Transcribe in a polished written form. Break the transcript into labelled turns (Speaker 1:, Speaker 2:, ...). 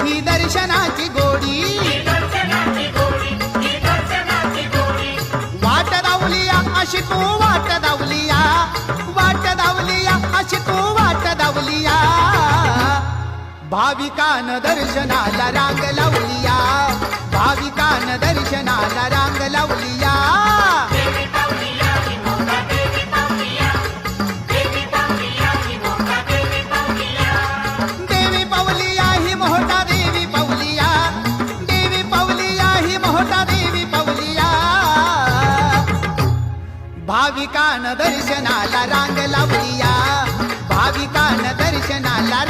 Speaker 1: ही दर्शनाची गोडी वाट दावलिया अशी तू वाट दावलिया वाट दावलिया अशी तू वाट दावलिया भाविकान दर्शनाला रांग लावलिया भाविकान दर्शनाला रांग लावलिया देवी पावलिया ही मोहटा देवी पावलिया देवी पावलिया ही मोहटा देवी पावलिया भाविकान दर्शनाला रांग लावलिया भाविकान दर्शनाला